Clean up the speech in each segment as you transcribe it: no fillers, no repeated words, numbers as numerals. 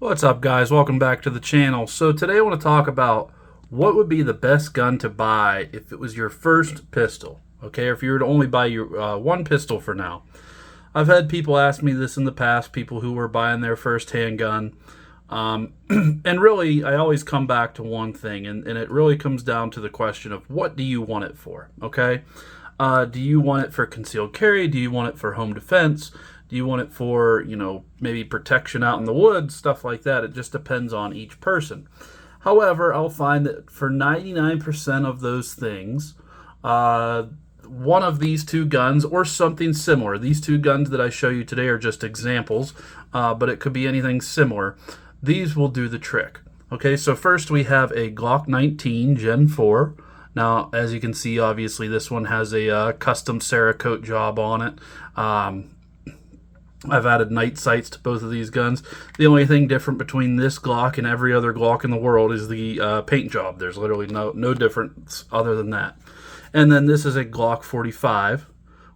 What's up, guys? Welcome back to the channel. So today I want to talk about what would be the best gun to buy if it was your first pistol, okay? Or if you were to only buy your one pistol for now. I've had people ask me this in the past, people who were buying their first handgun. And really, I always come back to one thing, and it really comes down to the question of what do you want it for, okay? Do you want it for concealed carry? Do you want it for home defense? Do you want it for, maybe protection out in the woods, stuff like that? It just depends on each person. However, I'll find that for 99% of those things, one of these two guns or something similar, these two guns that I show you today are just examples, but it could be anything similar. These will do the trick. Okay, so first we have a Glock 19 Gen 4. Now, as you can see, obviously this one has a custom Cerakote job on it. I've added night sights to both of these guns. The only thing different between this Glock and every other Glock in the world is the paint job. There's literally no difference other than that. And then this is a Glock 45,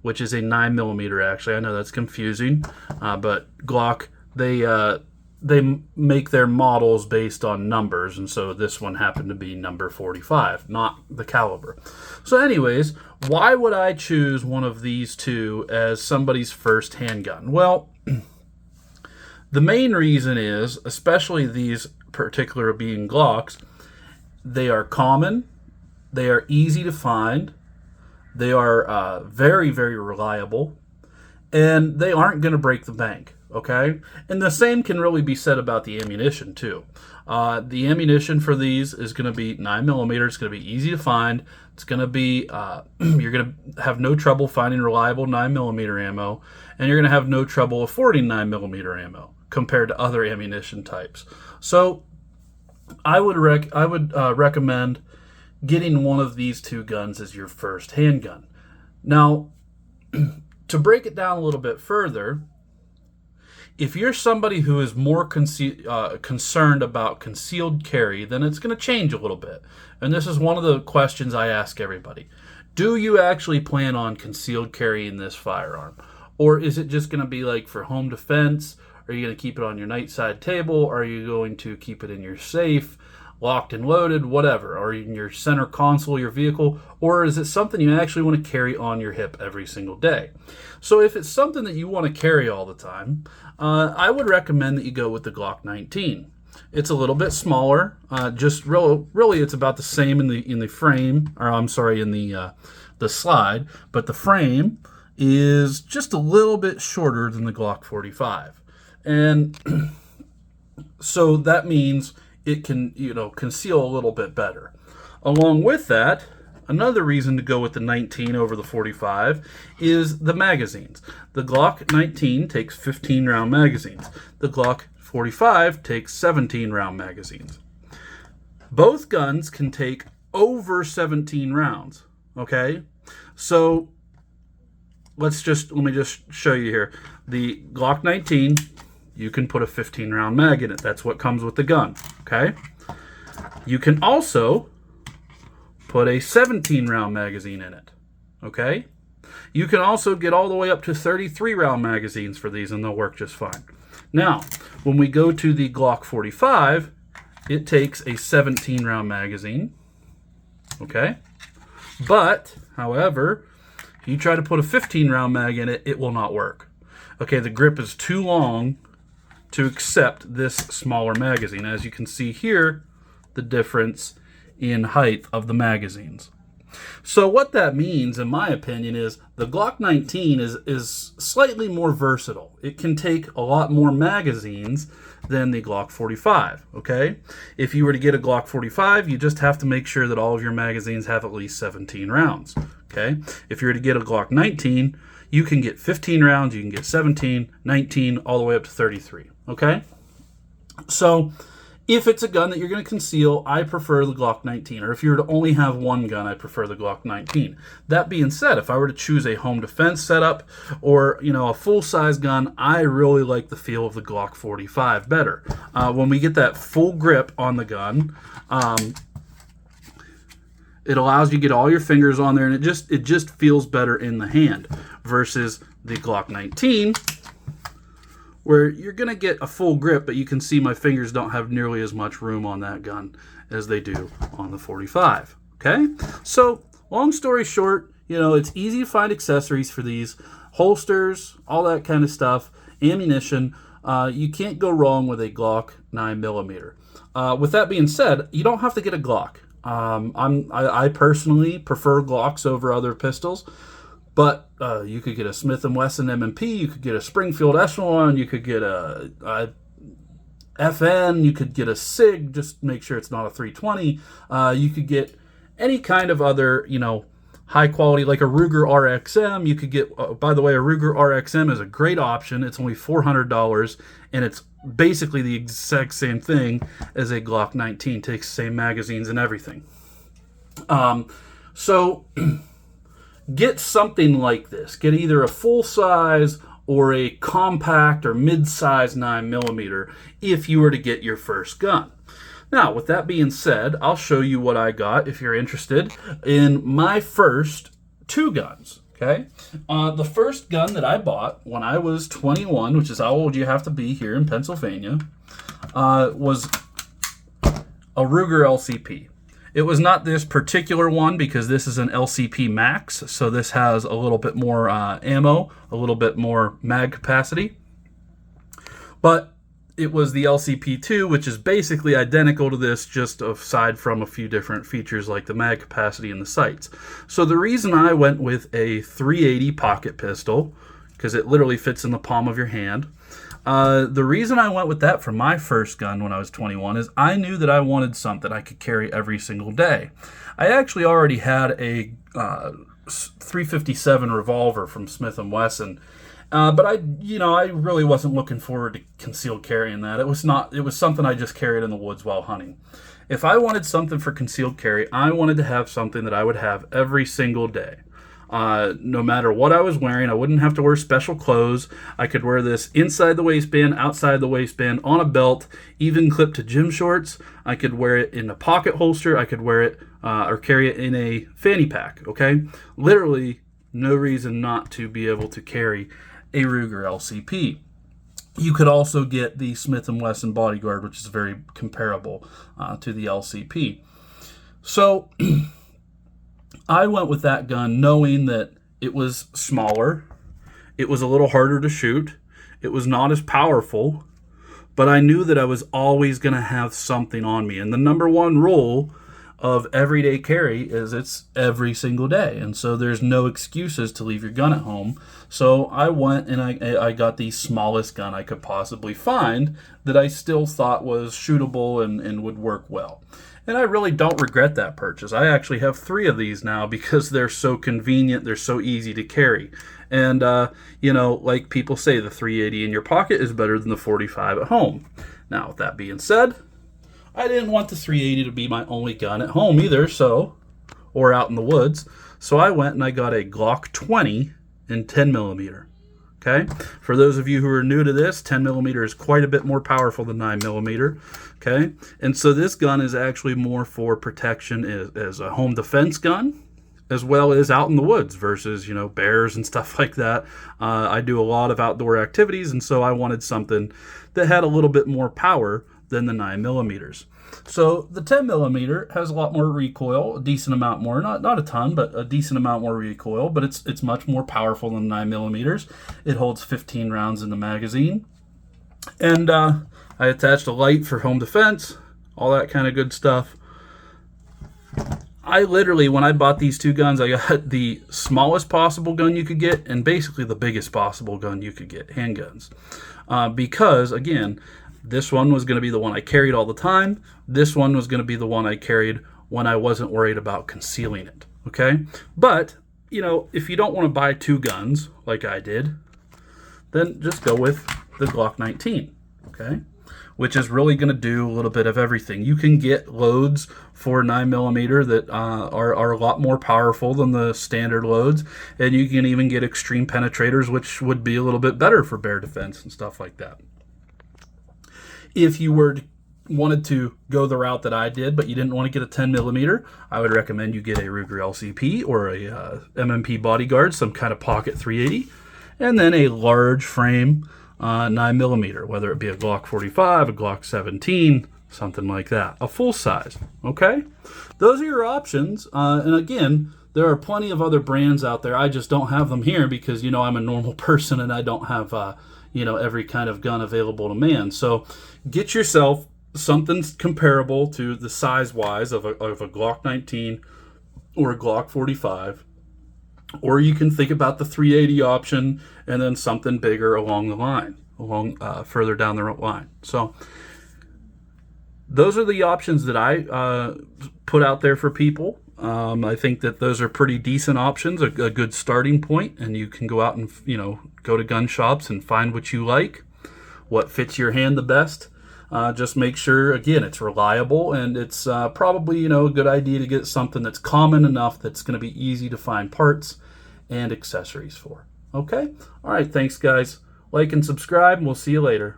which is a 9mm actually. I know that's confusing, but Glock, they make their models based on numbers, and so this one happened to be number 45, not the caliber. So anyways, why would I choose one of these two as somebody's first handgun? Well, the main reason is, especially these particular being Glocks, they are common, they are easy to find, they are very, very reliable, and they aren't going to break the bank. Okay, and the same can really be said about the ammunition too. The ammunition for these is going to be 9mm. It's going to be easy to find. It's going to be you're going to have no trouble finding reliable 9mm ammo, and you're going to have no trouble affording 9mm ammo compared to other ammunition types. So I would recommend getting one of these two guns as your first handgun. Now, to break it down a little bit further, if you're somebody who is more concerned about concealed carry, then it's going to change a little bit. And this is one of the questions I ask everybody. Do you actually plan on concealed carrying this firearm? Or is it just going to be like for home defense? Are you going to keep it on your nightside table? Are you going to keep it in your safe, locked and loaded, whatever? Or in your center console, your vehicle? Or is it something you actually want to carry on your hip every single day? So if it's something that you want to carry all the time, I would recommend that you go with the Glock 19. It's a little bit smaller. Just really, it's about the same in the frame, or I'm sorry, in the slide. But the frame is just a little bit shorter than the Glock 45, and so that means it can conceal a little bit better. Along with that, another reason to go with the 19 over the 45 is the magazines. The Glock 19 takes 15-round magazines. The Glock 45 takes 17-round magazines. Both guns can take over 17 rounds, okay? So let me just show you here. The Glock 19, you can put a 15-round mag in it. That's what comes with the gun, okay? You can also put a 17-round magazine in it, okay? You can also get all the way up to 33-round magazines for these, and they'll work just fine. Now, when we go to the Glock 45, it takes a 17-round magazine, okay? But, however, if you try to put a 15-round mag in it, it will not work. Okay, the grip is too long to accept this smaller magazine. As you can see here, the difference in height of the magazines. So what that means, in my opinion, is the Glock 19 is slightly more versatile. It can take a lot more magazines than the Glock 45, okay? If you were to get a Glock 45, you just have to make sure that all of your magazines have at least 17 rounds, okay? If you were to get a Glock 19, you can get 15 rounds, you can get 17, 19, all the way up to 33, okay? So if it's a gun that you're going to conceal, I prefer the Glock 19. Or if you were to only have one gun, I prefer the Glock 19. That being said, if I were to choose a home defense setup or, a full-size gun, I really like the feel of the Glock 45 better. When we get that full grip on the gun, it allows you to get all your fingers on there, and it just feels better in the hand versus the Glock 19, where you're going to get a full grip, but you can see my fingers don't have nearly as much room on that gun as they do on the 45. Okay? So, long story short, it's easy to find accessories for these, holsters, all that kind of stuff, ammunition. You can't go wrong with a Glock 9mm. With that being said, you don't have to get a Glock. I personally prefer Glocks over other pistols, but you could get a Smith & Wesson M&P, you could get a Springfield Echelon, you could get a FN, you could get a SIG, just make sure it's not a 320. You could get any kind of other, high quality, like a Ruger RXM. You could get, by the way, a Ruger RXM is a great option. It's only $400, and it's basically the exact same thing as a Glock 19. Takes the same magazines and everything. So get something like this. Get either a full size or a compact or mid-size 9mm if you were to get your first gun. Now, with that being said, I'll show you what I got if you're interested in my first two guns. Okay, the first gun that I bought when I was 21, which is how old you have to be here in Pennsylvania, was a Ruger LCP. It was not this particular one because this is an LCP Max, so this has a little bit more ammo, a little bit more mag capacity. But it was the LCP2, which is basically identical to this, just aside from a few different features like the mag capacity and the sights. So the reason I went with a 380 pocket pistol, because it literally fits in the palm of your hand, the reason I went with that for my first gun when I was 21 is I knew that I wanted something I could carry every single day. I actually already had a 357 revolver from Smith & Wesson, but I really wasn't looking forward to concealed carrying that. It was something I just carried in the woods while hunting. If I wanted something for concealed carry, I wanted to have something that I would have every single day. No matter what I was wearing, I wouldn't have to wear special clothes. I could wear this inside the waistband, outside the waistband, on a belt, even clipped to gym shorts. I could wear it in a pocket holster. I could wear it or carry it in a fanny pack, okay? Literally no reason not to be able to carry a Ruger LCP. You could also get the Smith & Wesson Bodyguard, which is very comparable to the LCP. So I went with that gun knowing that it was smaller, it was a little harder to shoot, it was not as powerful, but I knew that I was always going to have something on me. And the number one rule of everyday carry is it's every single day, and so there's no excuses to leave your gun at home. So I went and I got the smallest gun I could possibly find that I still thought was shootable and would work well. And I really don't regret that purchase. I actually have 3 of these now because they're so convenient, they're so easy to carry. And, like people say, the 380 in your pocket is better than the 45 at home. Now, with that being said, I didn't want the 380 to be my only gun at home either, or out in the woods. So I went and I got a Glock 20 in 10mm. Okay? For those of you who are new to this, 10mm is quite a bit more powerful than 9mm. Okay? And so this gun is actually more for protection as a home defense gun, as well as out in the woods versus, bears and stuff like that. I do a lot of outdoor activities, and so I wanted something that had a little bit more power than the 9mm. So the 10mm has a lot more recoil, a decent amount more, not a ton, but a decent amount more recoil, but it's much more powerful than 9mm. It holds 15 rounds in the magazine. And I attached a light for home defense, all that kind of good stuff. I literally, when I bought these 2 guns, I got the smallest possible gun you could get and basically the biggest possible gun you could get, handguns. Because, again, this one was going to be the one I carried all the time. This one was going to be the one I carried when I wasn't worried about concealing it, okay? But, if you don't want to buy 2 guns like I did, then just go with the Glock 19, okay? Which is really going to do a little bit of everything. You can get loads for 9mm that are a lot more powerful than the standard loads, and you can even get extreme penetrators, which would be a little bit better for bear defense and stuff like that. If you wanted to go the route that I did, but you didn't want to get a 10mm, I would recommend you get a Ruger LCP or a M&P Bodyguard, some kind of pocket 380, and then a large frame 9mm, whether it be a Glock 45, a Glock 17, something like that. A full size, okay? Those are your options. And again, there are plenty of other brands out there. I just don't have them here because, you know, I'm a normal person and I don't have, you know, every kind of gun available to man. So get yourself something comparable to the size-wise of a Glock 19 or a Glock 45. Or you can think about the 380 option and then something bigger along the line, further down the line. So those are the options that I put out there for people. I think that those are pretty decent options, a good starting point, and you can go out and, you know, go to gun shops and find what you like, what fits your hand the best. Just make sure, again, it's reliable, and it's probably, you know, a good idea to get something that's common enough that's going to be easy to find parts and accessories for. Okay? All right, thanks, guys. Like and subscribe, and we'll see you later.